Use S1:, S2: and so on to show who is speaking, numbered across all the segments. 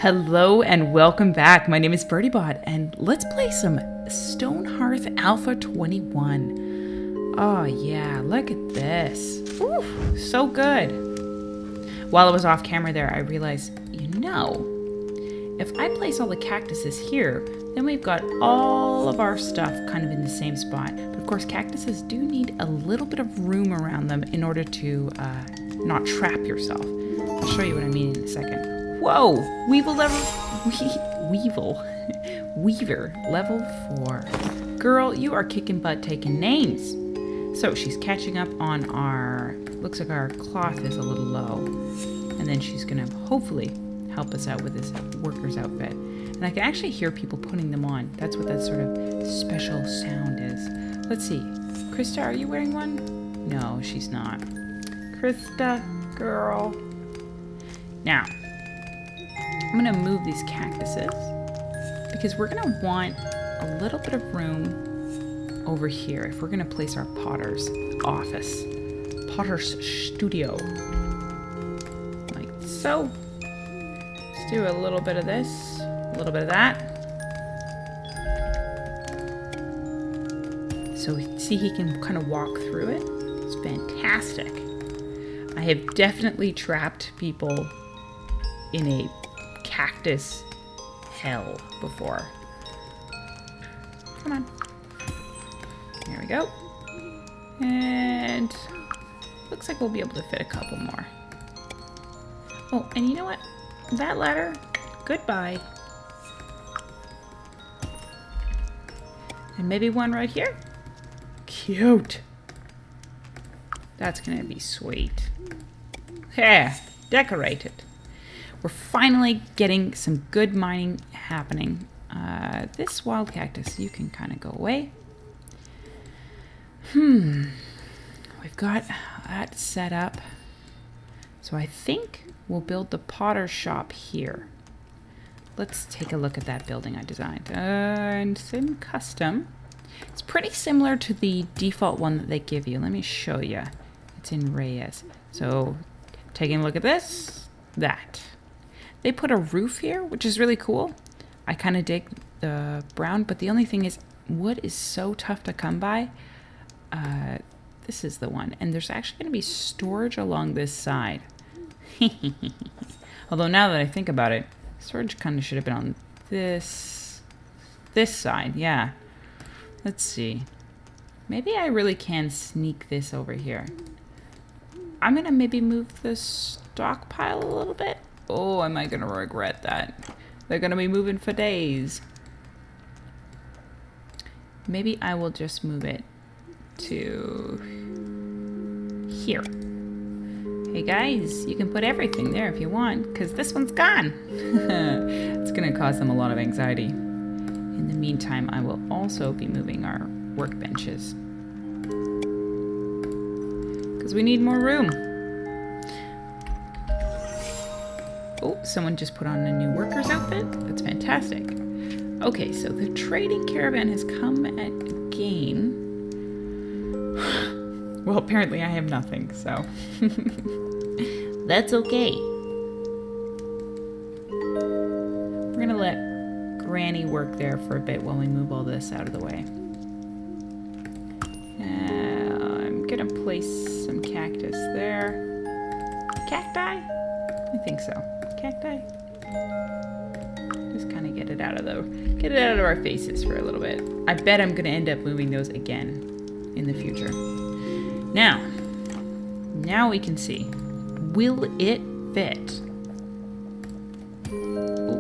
S1: Hello and welcome back. My name is BirdyBot and let's play some Stonehearth Alpha 21. Oh yeah, look at this. Ooh, so good. While I was off camera there, I realized, if I place all the cactuses here, then we've got all of our stuff kind of in the same spot. But of course, cactuses do need a little bit of room around them in order to not trap yourself. I'll show you what I mean in a second. Whoa! Weevil Weaver, level 4. Girl, you are kicking butt taking names. So she's catching up on our, looks like our cloth is a little low. And then she's gonna hopefully help us out with this worker's outfit. And I can actually hear people putting them on. That's what that sort of special sound is. Let's see. Krista, are you wearing one? No, she's not. Krista, girl. Now, I'm gonna move these cactuses because we're gonna want a little bit of room over here if we're gonna place our potter's office, potter's studio, like so. Let's do a little bit of this, a little bit of that. So see, he can kind of walk through it. It's fantastic. I have definitely trapped people in a cactus hell before. Come on. There we go. And looks like we'll be able to fit a couple more. Oh, and you know what? That ladder, goodbye. And maybe one right here. Cute. That's gonna be sweet. Yeah, decorated. We're finally getting some good mining happening. This wild cactus, you can kind of go away. We've got that set up. So I think we'll build the potter shop here. Let's take a look at that building I designed. And Sim Custom. It's pretty similar to the default one that they give you. Let me show you. It's in Reyes. So taking a look at this, that. They put a roof here, which is really cool. I kind of dig the brown, but the only thing is wood is so tough to come by. This is the one. And there's actually going to be storage along this side. Although now that I think about it, storage kind of should have been on this side. Yeah. Let's see. Maybe I really can sneak this over here. I'm going to maybe move the stockpile a little bit. Oh, am I going to regret that? They're going to be moving for days. Maybe I will just move it to here. Hey guys, you can put everything there if you want, because this one's gone. It's going to cause them a lot of anxiety. In the meantime, I will also be moving our workbenches, because we need more room. Oh, someone just put on a new worker's outfit. That's fantastic. Okay, so the trading caravan has come again. Well, apparently I have nothing, so that's okay. We're gonna let Granny work there for a bit while we move all this out of the way. I'm gonna place some cactus there. Cacti? I think so. Cacti? Just kind of get it out of our faces for a little bit. I bet I'm gonna end up moving those again in the future. Now we can see. Will it fit? Ooh.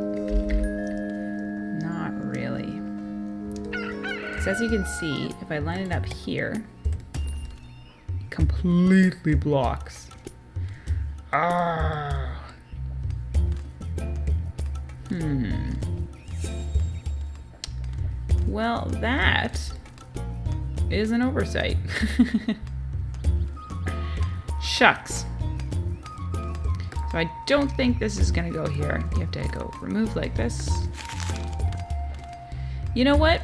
S1: Not really. So as you can see, if I line it up here, it completely blocks. Well, that is an oversight. Shucks. So I don't think this is gonna go here. You have to go remove like this. You know what?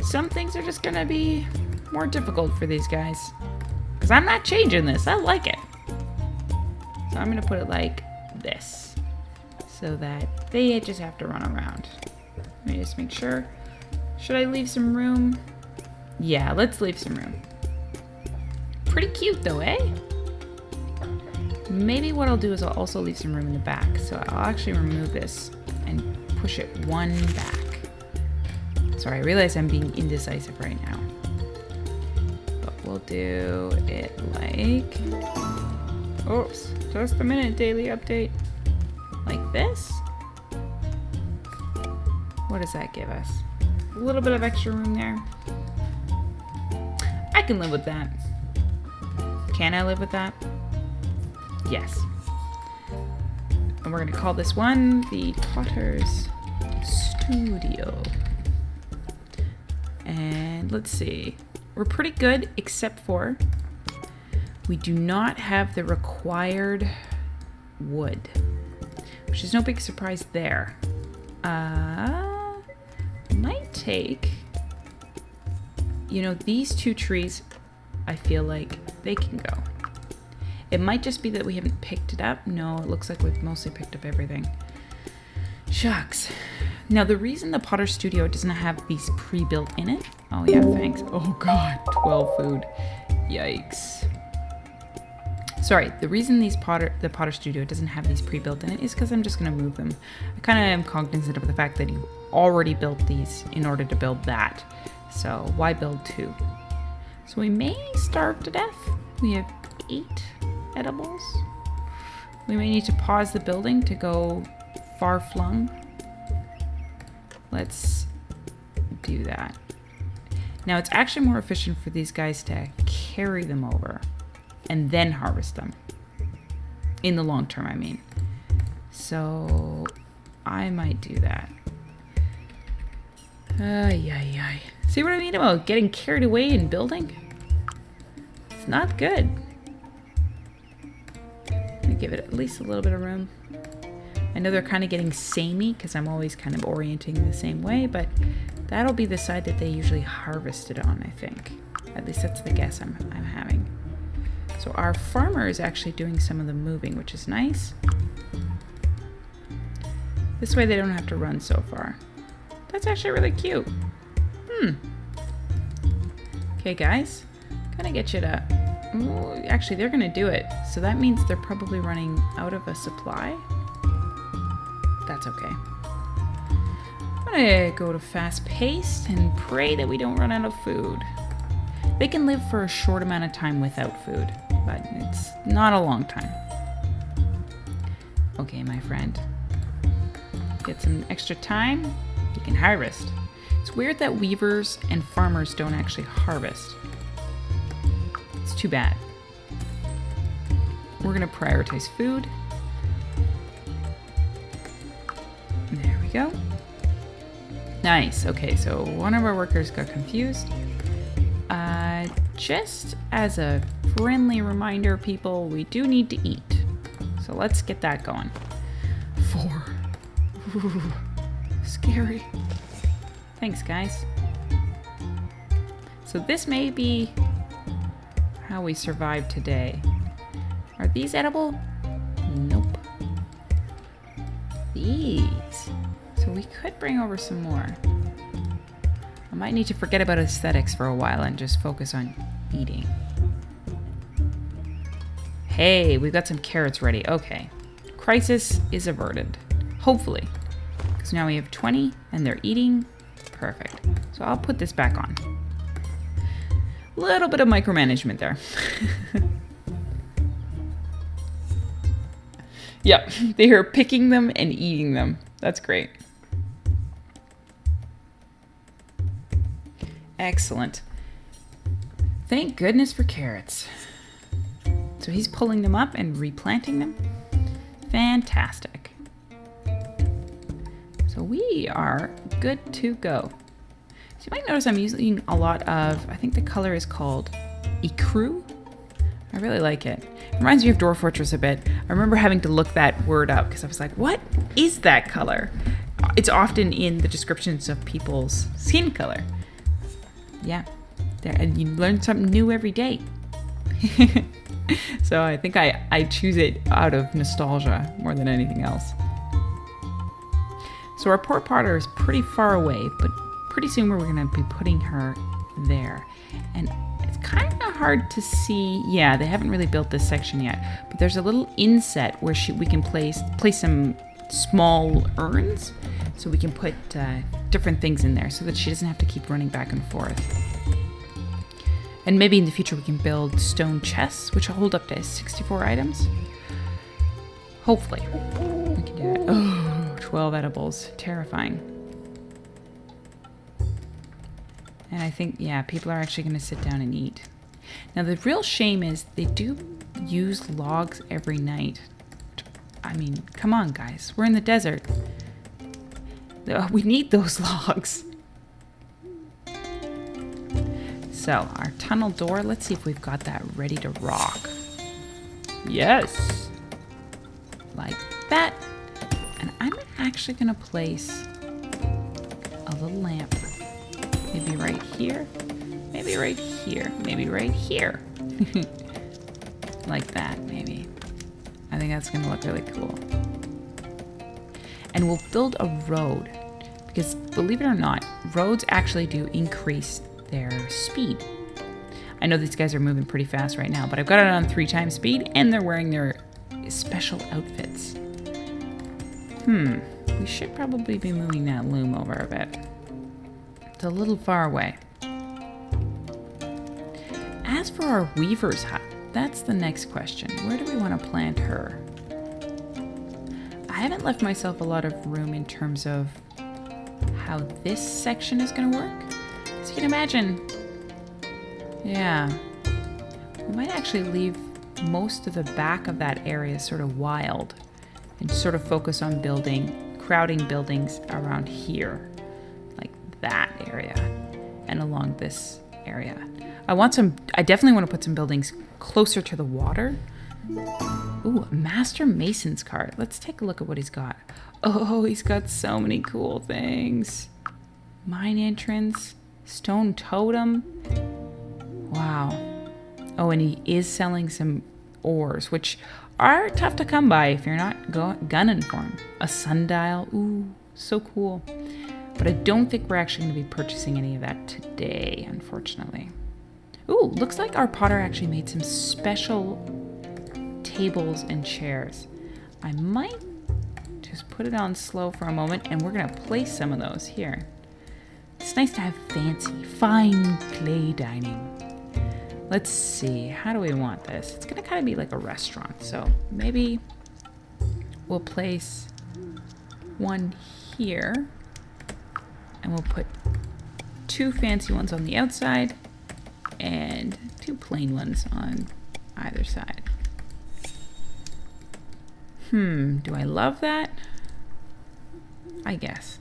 S1: Some things are just gonna be more difficult for these guys, because I'm not changing this. I like it. So I'm gonna put it like this. so that they just have to run around. Let me just make sure. Should I leave some room? Yeah, let's leave some room. Pretty cute though, eh? Maybe what I'll do is I'll also leave some room in the back. So I'll actually remove this and push it one back. Sorry, I realize I'm being indecisive right now. But we'll do it like... Oops, just a minute, daily update. Like this. What does that give us? A little bit of extra room there. I can live with that. Can I live with that? Yes. And we're going to call this one the Potter's Studio. And let's see. We're pretty good, except for we do not have the required wood, which is no big surprise there. Might take, you know, these two trees, I feel like they can go. It might just be that we haven't picked it up. No, it looks like we've mostly picked up everything. Shucks. Now, the reason the Potter Studio doesn't have these pre-built in it... Oh, yeah, thanks. Oh, God. 12 food. Yikes. Sorry, the reason the Potter Studio doesn't have these pre-built in it is because I'm just going to move them. I kind of am cognizant of the fact that you already built these in order to build that. So why build two? So we may starve to death. We have 8 edibles. We may need to pause the building to go far flung. Let's do that. Now it's actually more efficient for these guys to carry them over and then harvest them. In the long term, I mean. So I might do that. Ay. See what I mean about getting carried away in building? It's not good. Let me give it at least a little bit of room. I know they're kind of getting samey because I'm always kind of orienting the same way, but that'll be the side that they usually harvest it on, I think. At least that's the guess I'm having. So our farmer is actually doing some of the moving, which is nice. This way they don't have to run so far. That's actually really cute. Okay, guys. Gonna get you to... Ooh, actually, they're gonna do it. So that means they're probably running out of a supply. That's okay. I'm gonna go to fast paced and pray that we don't run out of food. They can live for a short amount of time without food, but it's not a long time. Okay, my friend. Get some extra time, you can harvest. It's weird that weavers and farmers don't actually harvest. It's too bad. We're gonna prioritize food. There we go. Nice. Okay, so one of our workers got confused. Just as a friendly reminder, people, we do need to eat. So let's get that going. 4. Ooh, scary. Thanks, guys. So this may be how we survive today. Are these edible? Nope. These. So we could bring over some more. I might need to forget about aesthetics for a while and just focus on eating. Hey, we've got some carrots ready. Okay. Crisis is averted. Hopefully. Because now we have 20 and they're eating. Perfect. So I'll put this back on. A little bit of micromanagement there. Yep, they are picking them and eating them. That's great. Excellent. Thank goodness for carrots. So he's pulling them up and replanting them. Fantastic. So we are good to go. So you might notice I'm using a lot of, I think the color is called ecru. I really like it. It reminds me of Dwarf Fortress a bit. I remember having to look that word up because I was like, what is that color? It's often in the descriptions of people's skin color. Yeah, and you learn something new every day. So I think I choose it out of nostalgia more than anything else. So our poor Potter is pretty far away, but pretty soon we're going to be putting her there. And it's kind of hard to see. Yeah, they haven't really built this section yet, but there's a little inset where we can place some small urns, so we can put different things in there so that she doesn't have to keep running back and forth. And maybe in the future we can build stone chests, which will hold up to 64 items. Hopefully. We can do that. Oh, 12 edibles. Terrifying. And I think, yeah, people are actually going to sit down and eat. Now, the real shame is they do use logs every night. I mean, come on, guys. We're in the desert. We need those logs. So, our tunnel door, let's see if we've got that ready to rock. Yes. Like that. And I'm actually going to place a little lamp. Maybe right here. Maybe right here. Maybe right here. Like that, maybe. I think that's going to look really cool. And we'll build a road. Because believe it or not, roads actually do increase their speed. I know these guys are moving pretty fast right now, but I've got it on 3 times speed and they're wearing their special outfits. We should probably be moving that loom over a bit. It's a little far away. As for our weaver's hut, that's the next question. Where do we want to plant her? I haven't left myself a lot of room in terms of how this section is going to work. As you can imagine, yeah, we might actually leave most of the back of that area sort of wild and sort of focus on crowding buildings around here, like that area and along this area. I definitely want to put some buildings closer to the water. Ooh, a Master Mason's cart. Let's take a look at what he's got. Oh, he's got so many cool things. Mine entrance, stone totem. Wow. Oh, and he is selling some ores, which are tough to come by if you're not gunning for them. A sundial. Ooh, so cool. But I don't think we're actually going to be purchasing any of that today, unfortunately. Ooh, looks like our Potter actually made some special tables and chairs. I might just put it on slow for a moment, and we're going to place some of those here. It's nice to have fancy, fine clay dining. Let's see, how do we want this? It's going to kind of be like a restaurant, so maybe we'll place one here, and we'll put 2 fancy ones on the outside and 2 plain ones on either side. Do I love that? I guess.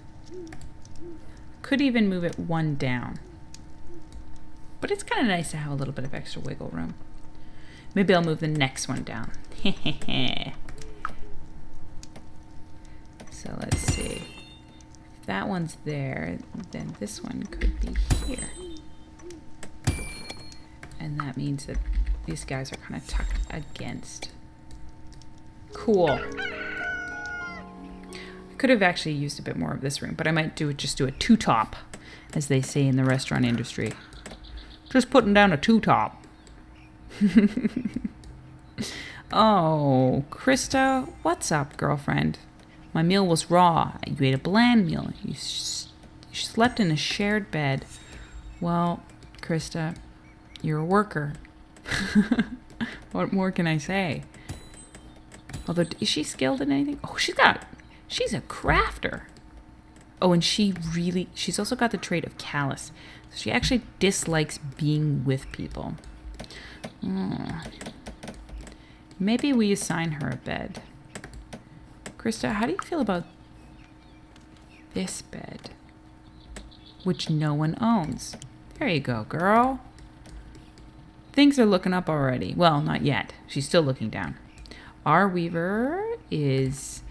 S1: Could even move it 1 down. But it's kind of nice to have a little bit of extra wiggle room. Maybe I'll move the next one down. So let's see. If that one's there, then this one could be here. And that means that these guys are kind of tucked against. Cool. I could have actually used a bit more of this room, but I might just do a 2-top, as they say in the restaurant industry. Just putting down a 2-top. Oh, Krista, what's up, girlfriend? My meal was raw. You ate a bland meal. You slept in a shared bed. Well, Krista, you're a worker. What more can I say? Although, is she skilled in anything? Oh, she's a crafter. Oh, and she's also got the trait of callous. So she actually dislikes being with people. Maybe we assign her a bed. Krista, how do you feel about this bed? Which no one owns. There you go, girl. Things are looking up already. Well, not yet. She's still looking down. Our weaver is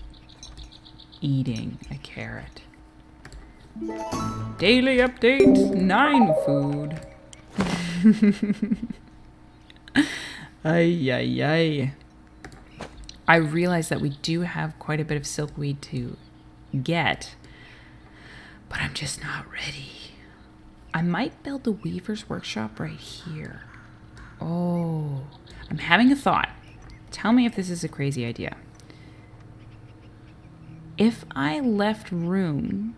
S1: eating a carrot. Daily update, 9 food. Ay, ay, ay. I realize that we do have quite a bit of silkweed to get. but I'm just not ready. I might build the weaver's workshop right here. Oh, I'm having a thought. Tell me if this is a crazy idea. If I left room,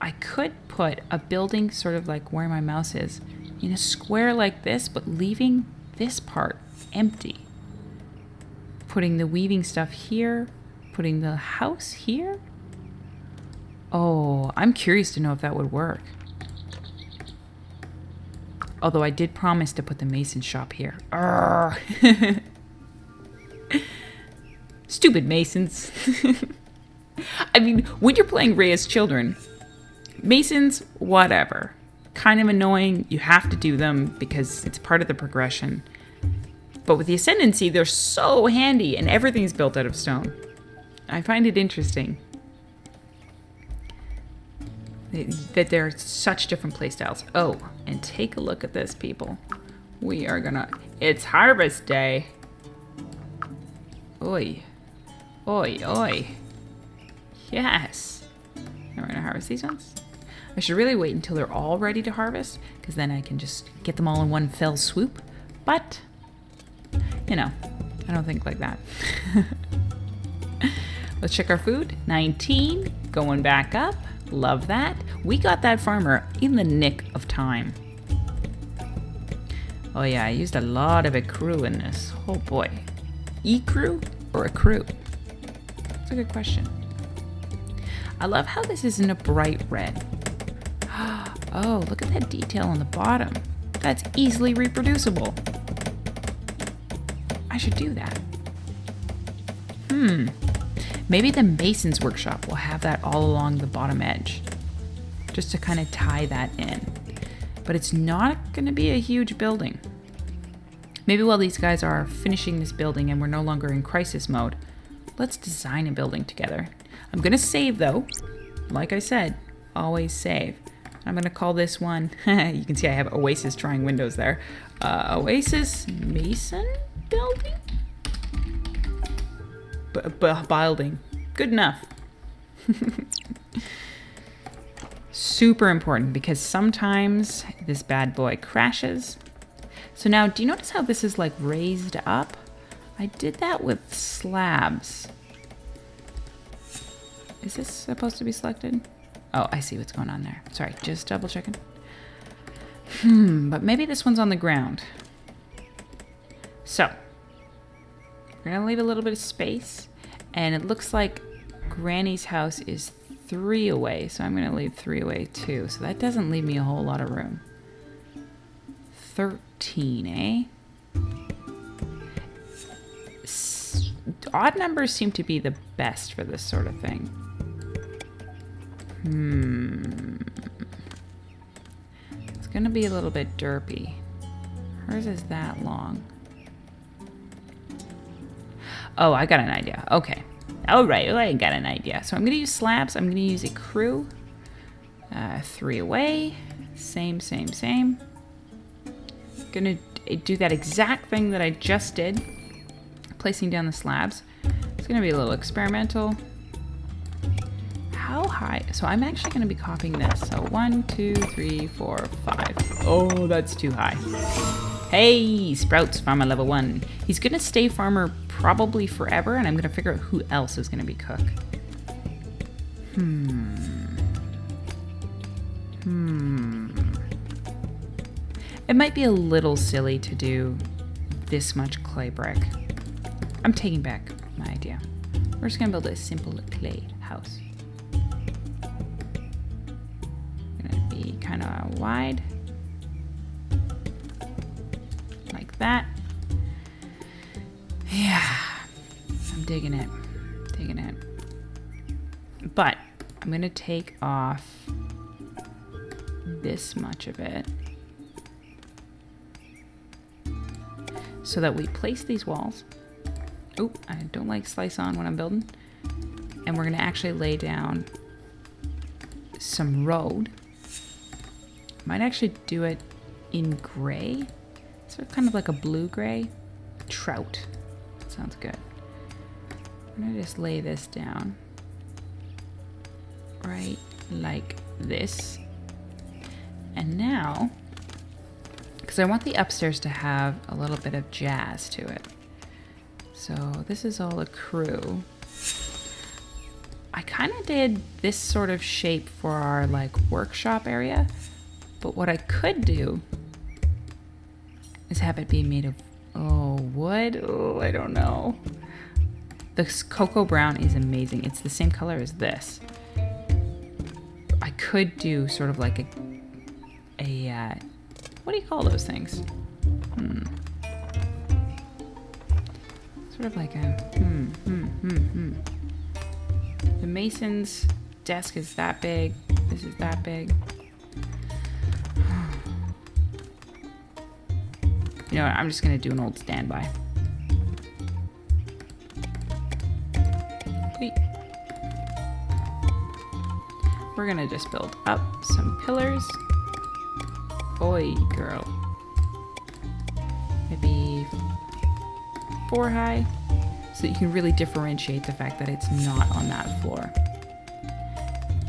S1: I could put a building sort of like where my mouse is in a square like this, but leaving this part empty. Putting the weaving stuff here, putting the house here. Oh, I'm curious to know if that would work. Although I did promise to put the mason shop here. Stupid masons. I mean, when you're playing Ray as children, masons, whatever. Kind of annoying. You have to do them because it's part of the progression. But with the Ascendancy, they're so handy and everything's built out of stone. I find it interesting that there are such different playstyles. Oh, and take a look at this, people. We are gonna... It's harvest day. Oi. Oi, oi. Yes. Now we're gonna harvest these ones. I should really wait until they're all ready to harvest, because then I can just get them all in one fell swoop. But, you know, I don't think like that. Let's check our food. 19, going back up. Love that. We got that farmer in the nick of time. Oh yeah, I used a lot of ecru in this. Oh boy. Ecru or ecru? That's a good question. I love how this isn't a bright red. Oh, look at that detail on the bottom. That's easily reproducible. I should do that. Maybe the Mason's Workshop will have that all along the bottom edge, just to kind of tie that in. But it's not going to be a huge building. Maybe while these guys are finishing this building and we're no longer in crisis mode, let's design a building together. I'm going to save though. Like I said, always save. I'm going to call this one, you can see I have Oasis trying windows there. Oasis Mason Building? Building. Good enough. Super important because sometimes this bad boy crashes. So now, do you notice how this is like raised up? I did that with slabs. Is this supposed to be selected? Oh, I see what's going on there. Sorry, just double checking. But maybe this one's on the ground. So, we're gonna leave a little bit of space. And it looks like Granny's house is 3 away. So I'm gonna leave 3 away too. So that doesn't leave me a whole lot of room. 13, eh? Odd numbers seem to be the best for this sort of thing. It's gonna be a little bit derpy. Hers is that long. Oh, I got an idea. Okay. All right, I got an idea. So I'm gonna use slabs. I'm gonna use a crew. 3 away. Same. Gonna do that exact thing that I just did. Placing down the slabs. It's gonna be a little experimental. How high? So I'm actually gonna be copying this. So 1, 2, 3, 4, 5. Oh, that's too high. Hey, Sprouts, farmer level 1. He's gonna stay farmer probably forever, and I'm gonna figure out who else is gonna be cook. It might be a little silly to do this much clay brick. I'm taking back my idea. We're just gonna build a simple clay house. Gonna be kind of wide. Like that. Yeah. I'm digging it. But I'm gonna take off this much of it so that we place these walls. Oh, I don't like slice on when I'm building. And we're gonna actually lay down some road. Might actually do it in gray. So kind of like a blue gray. Trout. Sounds good. I'm gonna just lay this down. Right like this. And now, because I want the upstairs to have a little bit of jazz to it. So this is all a crew. I kind of did this sort of shape for our like workshop area, but what I could do is have it be made of, wood? Oh, I don't know. This cocoa brown is amazing. It's the same color as this. I could do sort of like a what do you call those things? Sort of like a, The mason's desk is that big. This is that big. You know what? I'm just going to do an old standby. Wait. We're going to just build up some pillars. Boy, girl. Maybe 4 high, so that you can really differentiate the fact that it's not on that floor.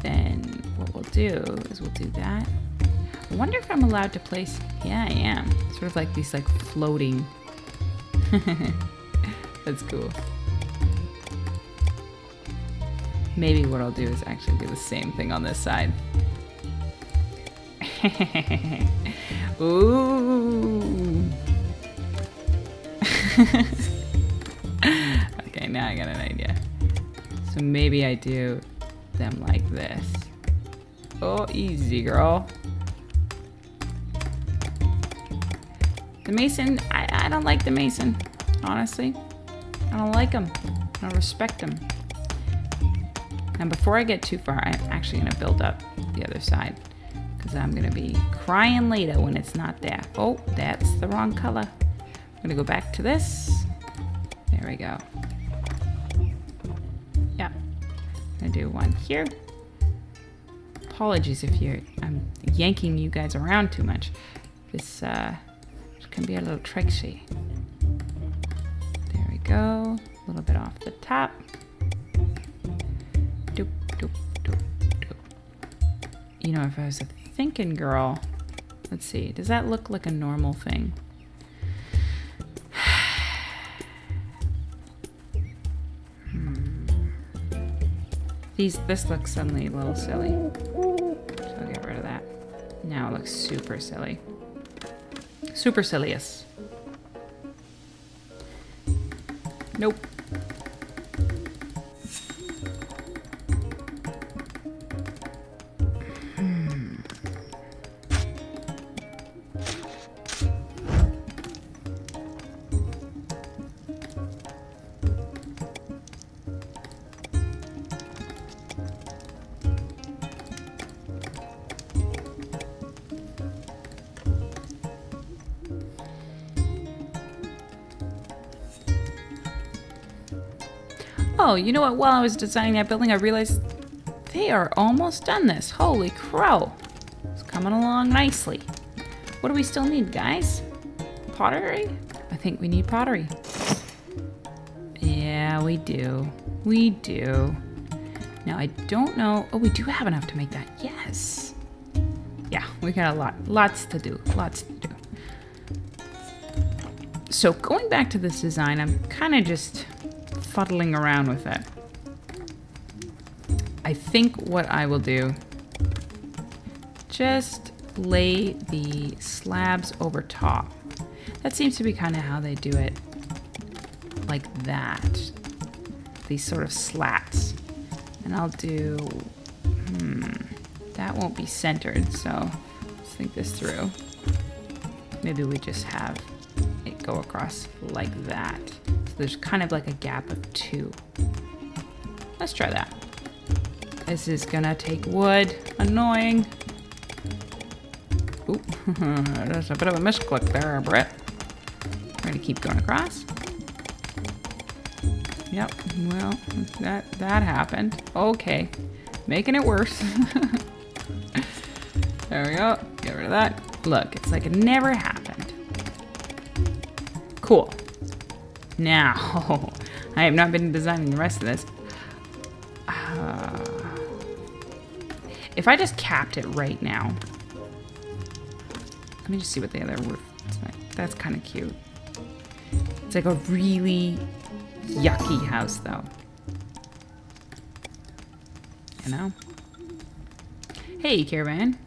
S1: Then what we'll do is we'll do that. I wonder if I'm allowed to place, yeah, I am. Sort of like these like floating. That's cool. Maybe what I'll do is actually do the same thing on this side. Ooh. Okay, now I got an idea. So maybe I do them like this. Oh, easy, girl. The mason, I don't like the mason, honestly. I don't like him. I don't respect him. And before I get too far, I'm actually going to build up the other side, because I'm going to be crying later when it's not there. Oh, that's the wrong color. I'm going to go back to this. There we go. Yeah. I'm going to do one here. Apologies if I'm yanking you guys around too much. This can be a little tricksy. There we go. A little bit off the top. Doop, doop, doop, doop. You know, if I was a thinking girl, let's see, does that look like a normal thing? This looks suddenly a little silly. So I'll get rid of that. Now it looks super silly. Supercilious. Nope. Oh, you know what? While I was designing that building, I realized they are almost done this. Holy crow. It's coming along nicely. What do we still need, guys? Pottery? I think we need pottery. Yeah, we do. We do. Now, I don't know. Oh, we do have enough to make that. Yes. Yeah, we got a lot. Lots to do. Lots to do. So going back to this design, I'm kind of just fuddling around with it. I think what I will do, just lay the slabs over top. That seems to be kind of how they do it, like that. These sort of slats. And I'll do, that won't be centered, so let's think this through. Maybe we just have it go across like that. So there's kind of like a gap of 2. Let's try that. This is gonna take wood. Annoying. Oop, there's a bit of a misclick there, Britt. We're gonna keep going across. Yep, well, that happened. Okay, making it worse. There we go, get rid of that. Look, it's like it never happened. Cool. Now, I have not been designing the rest of this. If I just capped it right now. Let me just see what the other roof is like. That's kind of cute. It's like a really yucky house, though. You know? Hey, Caravan.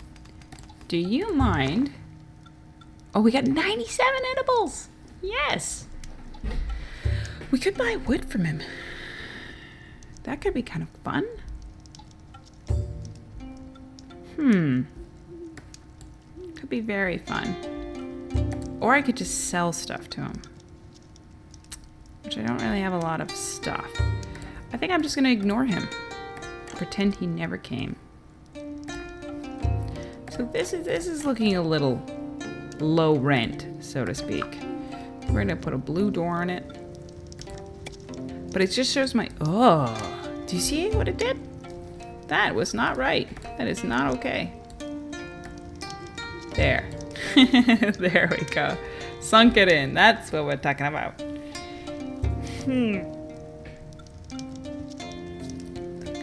S1: Do you mind? Oh, we got 97 edibles. Yes. We could buy wood from him. That could be kind of fun. Could be very fun. Or I could just sell stuff to him. Which I don't really have a lot of stuff. I think I'm just going to ignore him. Pretend he never came. So this is looking a little low rent, so to speak. We're going to put a blue door on it. But it just shows my... Oh, do you see what it did? That was not right. That is not okay. There. There we go. Sunk it in. That's what we're talking about.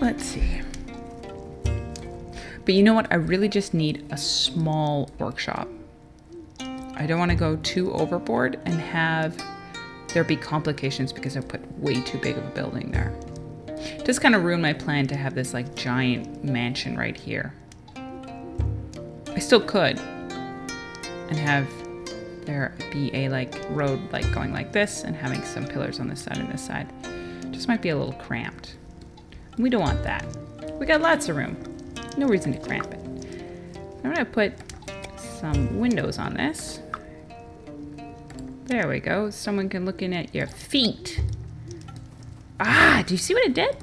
S1: Let's see. But you know what? I really just need a small workshop. I don't want to go too overboard and have there be complications because I put way too big of a building there. Just kind of ruined my plan to have this like giant mansion right here. I still could. And have there be a like road like going like this and having some pillars on this side and this side. Just might be a little cramped. We don't want that. We got lots of room. No reason to cramp it. I'm gonna put some windows on this. There we go. Someone can look in at your feet. Ah, do you see what it did?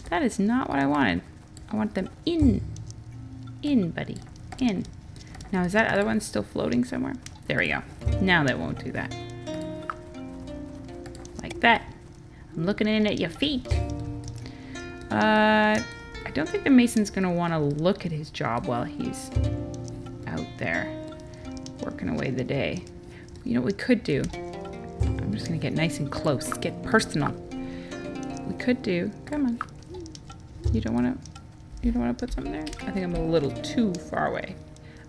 S1: That is not what I wanted. I want them in. In, buddy. In. Now, is that other one still floating somewhere? There we go. Now that won't do that. Like that. I'm looking in at your feet. I don't think the mason's going to want to look at his job while he's out there working away the day. You know what we could do? I'm just going to get nice and close. Get personal. We could do... Come on. You don't want to put something there? I think I'm a little too far away.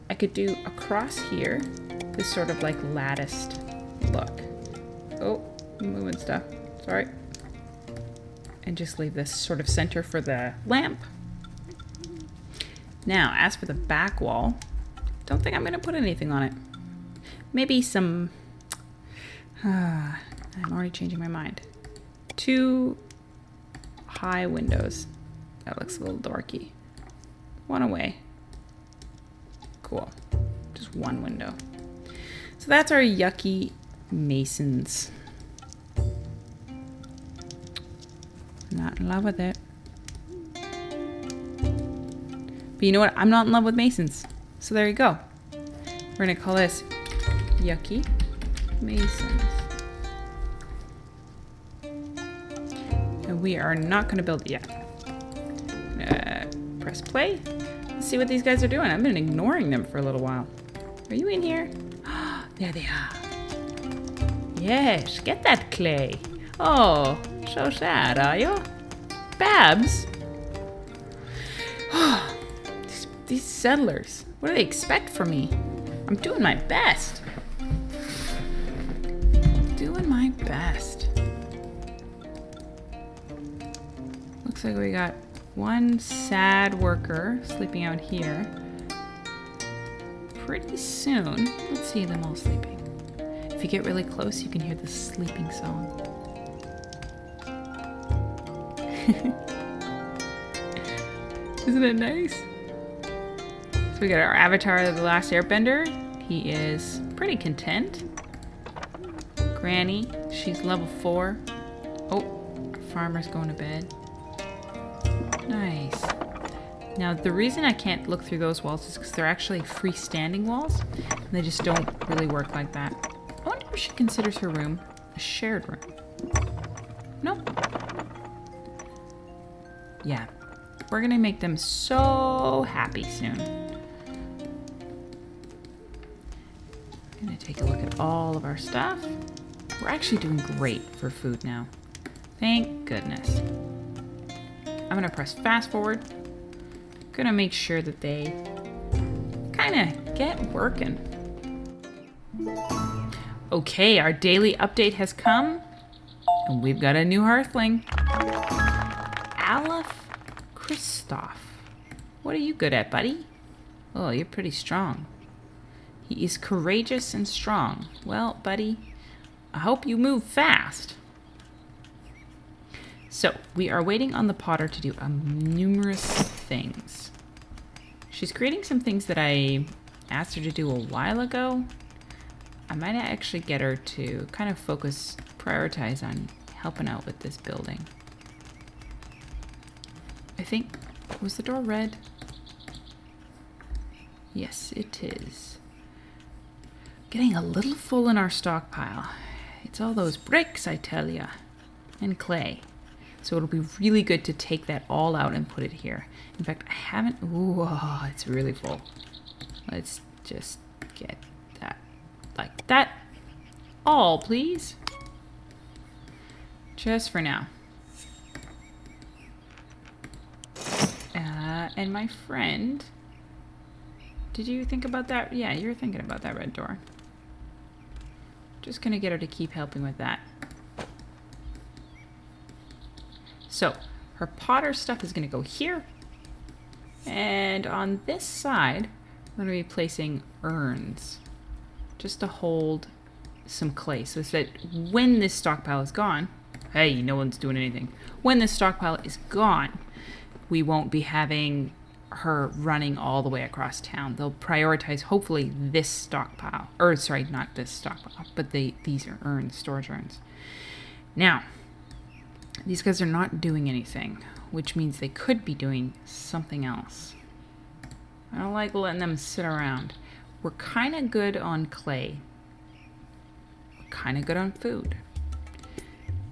S1: I could do across here this sort of like latticed look. Oh, I'm moving stuff. Sorry. And just leave this sort of center for the lamp. Now, as for the back wall, don't think I'm going to put anything on it. Maybe some... I'm already changing my mind. 2 high windows. That looks a little dorky. 1 away. Cool. Just 1 window. So that's our yucky masons. Not in love with it. But you know what? I'm not in love with masons. So there you go. We're going to call this yucky masons. And we are not going to build it yet. Press play. Let's see what these guys are doing. I've been ignoring them for a little while. Are you in here? There they are. Yes, get that clay. Oh, so sad, are you? Babs? These settlers. What do they expect from me? I'm doing my best. Doing my best. Looks like we got 1 sad worker sleeping out here. Pretty soon, let's see them all sleeping. If you get really close, you can hear the sleeping song. Isn't it nice? So we got our avatar of the last airbender. He is pretty content. Granny, she's level 4. Oh, farmer's going to bed. Nice. Now, the reason I can't look through those walls is because they're actually freestanding walls. And they just don't really work like that. I wonder if she considers her room a shared room. No. Yeah. We're going to make them so happy soon. I'm going to take a look at all of our stuff. We're actually doing great for food now. Thank goodness. I'm going to press fast forward. Gonna make sure that they kind of get working. Okay, our daily update has come, and we've got a new Hearthling. Aleph Christoph. What are you good at, buddy? Oh, you're pretty strong. He is courageous and strong. Well, buddy, I hope you move fast. So, we are waiting on the potter to do numerous things. She's creating some things that I asked her to do a while ago. I might actually get her to kind of prioritize on helping out with this building. I think, was the door red? Yes, it is. Getting a little full in our stockpile. It's all those bricks, I tell ya, and clay. So it'll be really good to take that all out and put it here. In fact, I haven't... Ooh, it's really full. Let's just get that like that. All, please. Just for now. And my friend... Did you think about that? Yeah, you're thinking about that red door. Just gonna get her to keep helping with that. So, her potter stuff is going to go here. And on this side, we're going to be placing urns. Just to hold some clay. So that when this stockpile is gone... Hey, no one's doing anything. When this stockpile is gone, we won't be having her running all the way across town. They'll prioritize, hopefully, this stockpile. Or, sorry, not this stockpile, but these are urns, storage urns. Now... These guys are not doing anything, which means they could be doing something else. I don't like letting them sit around. We're kind of good on clay. We're kind of good on food.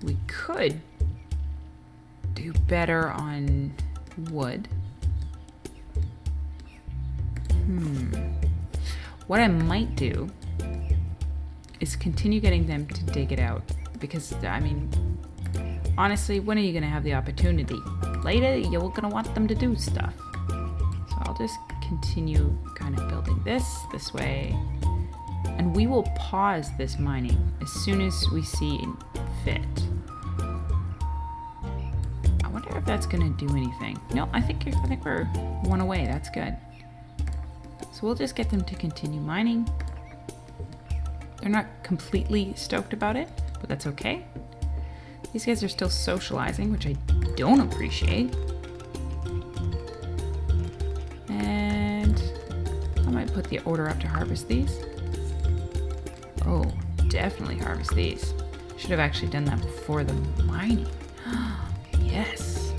S1: We could do better on wood. What I might do is continue getting them to dig it out. Because, I mean... Honestly, when are you going to have the opportunity? Later, you're going to want them to do stuff. So I'll just continue kind of building this way. And we will pause this mining as soon as we see fit. I wonder if that's going to do anything. No, I think we're one away. That's good. So we'll just get them to continue mining. They're not completely stoked about it, but that's okay. These guys are still socializing, which I don't appreciate. And I might put the order up to harvest these. Oh, definitely harvest these. Should have actually done that before the mining. Yes.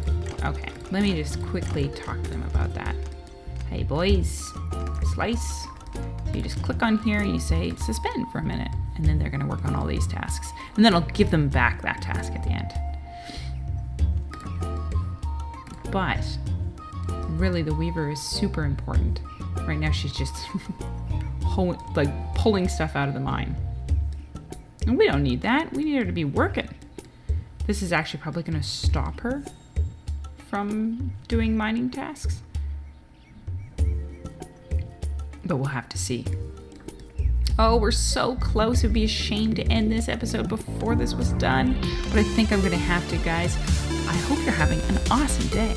S1: Okay, let me just quickly talk to them about that. Hey boys, slice. So you just click on here and you say suspend for a minute. And then they're going to work on all these tasks. And then I'll give them back that task at the end. But really, the weaver is super important. Right now, she's just pulling stuff out of the mine. And we don't need that. We need her to be working. This is actually probably going to stop her from doing mining tasks. But we'll have to see. Oh, we're so close. It would be a shame to end this episode before this was done. But I think I'm going to have to, guys. I hope you're having an awesome day.